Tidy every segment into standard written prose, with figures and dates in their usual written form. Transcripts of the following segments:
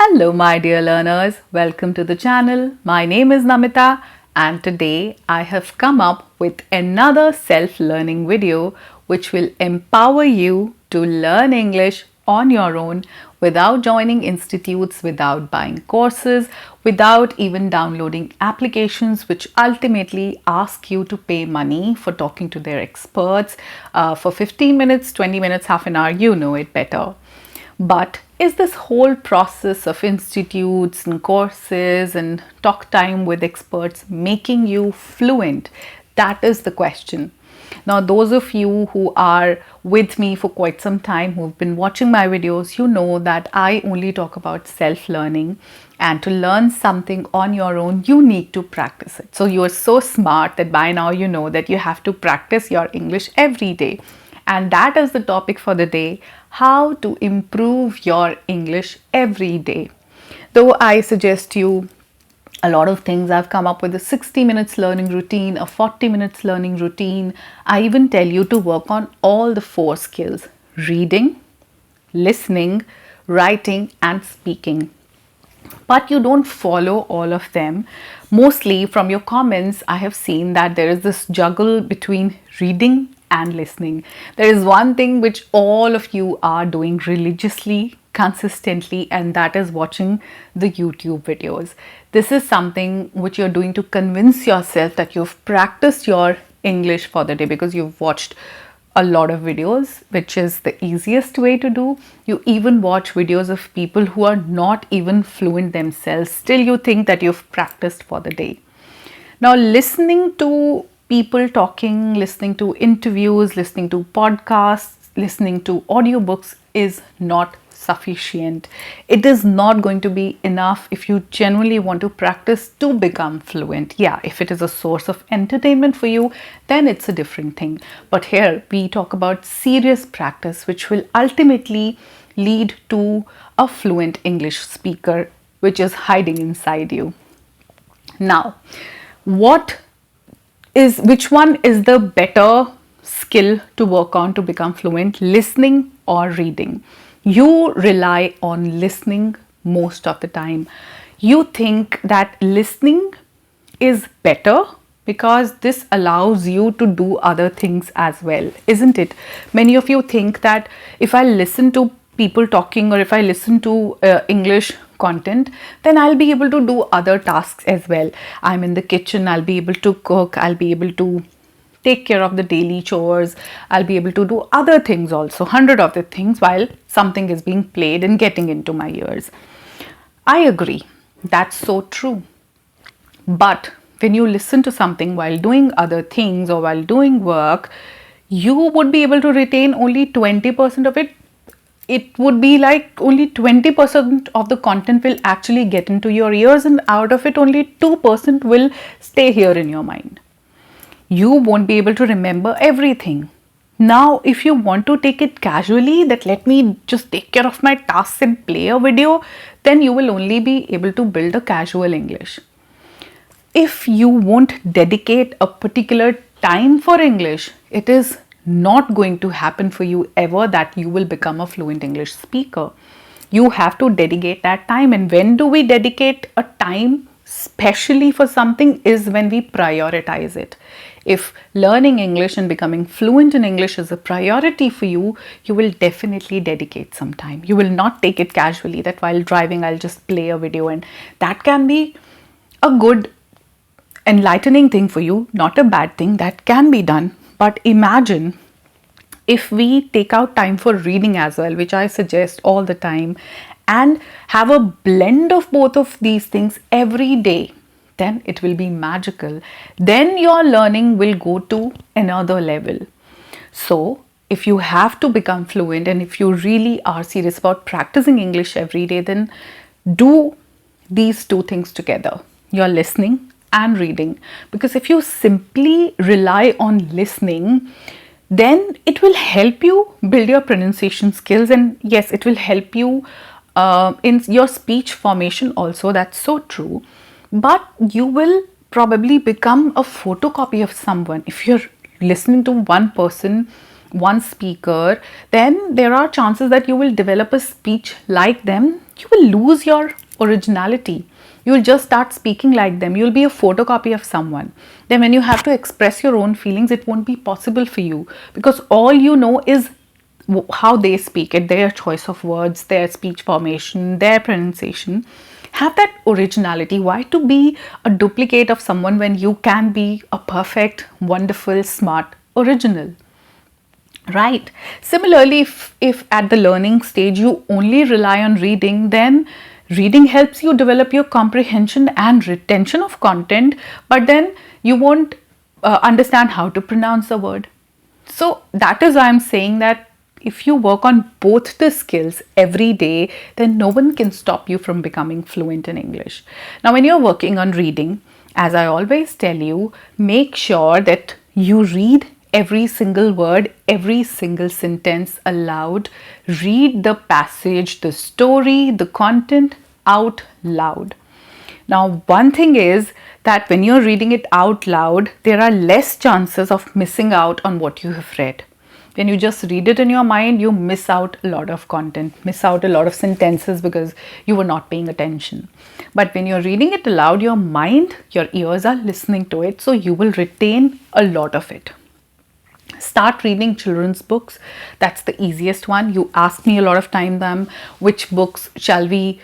Hello, my dear learners. Welcome to the channel. My name is Namita, and today I have come up with another self-learning video which will empower you to learn English on your own without joining institutes, without buying courses, without even downloading applications which ultimately ask you to pay money for talking to their experts for 15 minutes, 20 minutes, half an hour. You know it better. But is this whole process of institutes and courses and talk time with experts making you fluent? That is the question. Now, those of you who are with me for quite some time, who've been watching my videos, you know that I only talk about self-learning, and to learn something on your own, you need to practice it. So you are so smart that by now you know that you have to practice your English every day. And that is the topic for the day: how to improve your English every day. Though I suggest you a lot of things, I've come up with a 60 minutes learning routine, a 40 minutes learning routine. I even tell you to work on all the 4 skills: reading, listening, writing, and speaking. But you don't follow all of them. Mostly from your comments, I have seen that there is this juggle between reading and listening. There is one thing which all of you are doing religiously, consistently, and that is watching the YouTube videos. This is something which you're doing to convince yourself that you've practiced your English for the day because you've watched a lot of videos, which is the easiest way to do. You even watch videos of people who are not even fluent themselves. Still, you think that you've practiced for the day. Now, listening to people talking, listening to interviews, listening to podcasts, listening to audiobooks is not sufficient. It is not going to be enough if you genuinely want to practice to become fluent. Yeah, if it is a source of entertainment for you, then it's a different thing. But here we talk about serious practice, which will ultimately lead to a fluent English speaker, which is hiding inside you. Now, which one is the better skill to work on to become fluent, listening or reading? You rely on listening most of the time. You think that listening is better because this allows you to do other things as well, isn't it? Many of you think that if I listen to people talking or if I listen to English content, then I'll be able to do other tasks as well. I'm in the kitchen, I'll be able to cook, I'll be able to take care of the daily chores, I'll be able to do other things also, 100 of the things, while something is being played and getting into my ears. I agree, that's so true. But when you listen to something while doing other things or while doing work, you would be able to retain only 20% of it. It would be like only 20% of the content will actually get into your ears, and out of it only 2% will stay here in your mind. You won't be able to remember everything. Now, if you want to take it casually, that let me just take care of my tasks and play a video, then you will only be able to build a casual English. If you won't dedicate a particular time for English, it is not going to happen for you ever that you will become a fluent English speaker. You have to dedicate that time. And when do we dedicate a time specially for something? Is when we prioritize it. If learning English and becoming fluent in English is a priority for you, you will definitely dedicate some time. You will not take it casually, that while driving I'll just play a video, and that can be a good enlightening thing for you, not a bad thing. That can be done. But imagine if we take out time for reading as well, which I suggest all the time, and have a blend of both of these things every day, then it will be magical. Then your learning will go to another level. So if you have to become fluent and if you really are serious about practicing English every day, then do these 2 things together: your listening and reading. Because if you simply rely on listening, then it will help you build your pronunciation skills, and yes, it will help you in your speech formation also. That's so true. But you will probably become a photocopy of someone. If you're listening to one person, one speaker, then there are chances that you will develop a speech like them you will lose your originality. You'll just start speaking like them. You'll be a photocopy of someone. Then when you have to express your own feelings, it won't be possible for you, because all you know is how they speak it, their choice of words, their speech formation, their pronunciation. Have that originality. Why to be a duplicate of someone when you can be a perfect, wonderful, smart original? Right. Similarly, if at the learning stage you only rely on reading, then reading helps you develop your comprehension and retention of content, but then you won't understand how to pronounce the word. So that is why I'm saying that if you work on both the skills every day, then no one can stop you from becoming fluent in English. Now, when you're working on reading, as I always tell you, make sure that you read every single word, every single sentence aloud. Read the passage, the story, the content out loud. Now, one thing is that when you're reading it out loud, there are less chances of missing out on what you have read. When you just read it in your mind, you miss out a lot of content, miss out a lot of sentences because you were not paying attention. But when you're reading it aloud, your mind, your ears are listening to it, so you will retain a lot of it. Start reading children's books. That's the easiest one. You ask me a lot of time them, which books shall we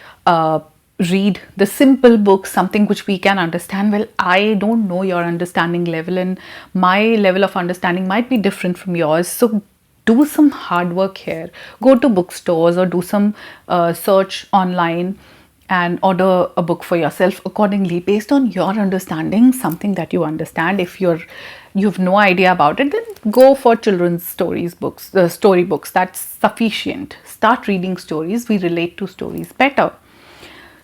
read? The simple books, something which we can understand. Well, I don't know your understanding level, and my level of understanding might be different from yours. So do some hard work here. Go to bookstores or do some search online and order a book for yourself accordingly based on your understanding, something that you understand. If you've no idea about it, then go for children's stories books, story books. That's sufficient. Start reading stories. We relate to stories better.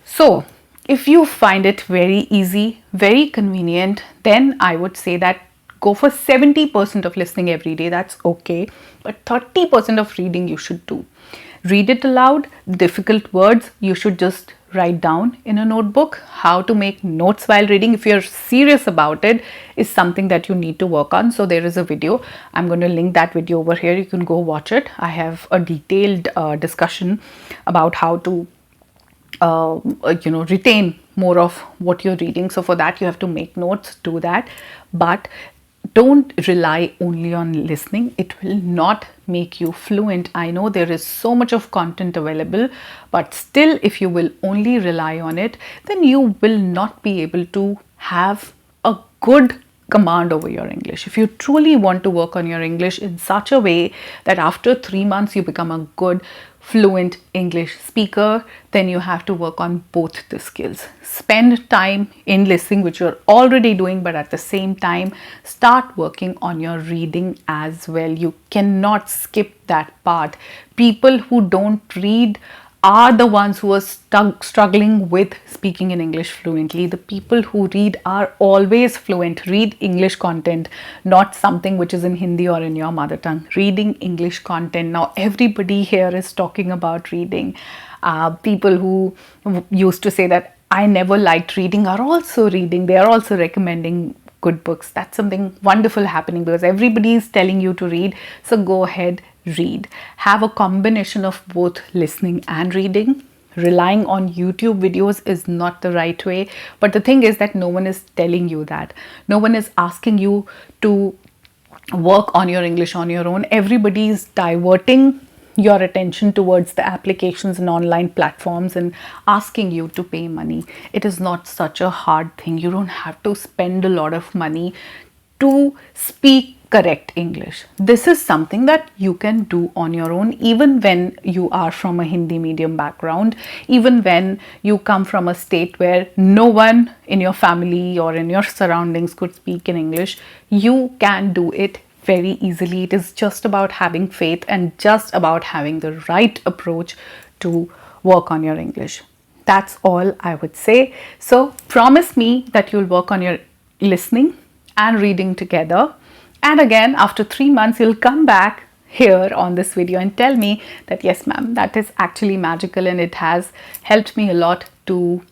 So if you find it very easy, very convenient, then I would say that go for 70% of listening every day. That's okay. But 30% of reading you should do. Read it aloud. Difficult words you should just write down in a notebook. How to make notes while reading, if you're serious about it, is something that you need to work on. So there is a video. I'm going to link that video over here. You can go watch it. I have a detailed discussion about how to retain more of what you're reading. So for that, you have to make notes, do that. But don't rely only on listening. It will not make you fluent. I know there is so much of content available, but still, if you will only rely on it, then you will not be able to have a good command over your English. If you truly want to work on your English in such a way that after 3 months you become a good fluent English speaker, then you have to work on both the skills. Spend time in listening, which you're already doing, but at the same time, start working on your reading as well. You cannot skip that part. People who don't read are the ones who are struggling with speaking in English fluently. The people who read are always fluent. Read English content, not something which is in Hindi or in your mother tongue. Reading English content. Now, everybody here is talking about reading. People who used to say that I never liked reading are also reading. They are also recommending good books. That's something wonderful happening because everybody is telling you to read. So go ahead, read. Have a combination of both listening and reading. Relying on YouTube videos is not the right way. But the thing is that no one is telling you that. No one is asking you to work on your English on your own. Everybody is diverting your attention towards the applications and online platforms and asking you to pay money. It is not such a hard thing. You don't have to spend a lot of money to speak correct English. This is something that you can do on your own, even when you are from a Hindi medium background, even when you come from a state where no one in your family or in your surroundings could speak in English. You can do it very easily. It is just about having faith and just about having the right approach to work on your English. That's all I would say. So promise me that you'll work on your listening and reading together. And again, after 3 months, you'll come back here on this video and tell me that yes, ma'am, that is actually magical and it has helped me a lot to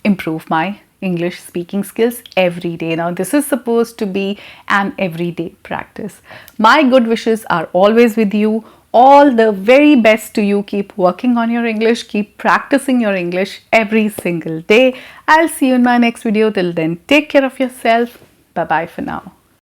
improve my English speaking skills every day. Now, this is supposed to be an everyday practice. My good wishes are always with you. all the very best to you. Keep working on your English, keep practicing your English every single day. I'll see you in my next video. Till then, take care of yourself. Bye bye for now.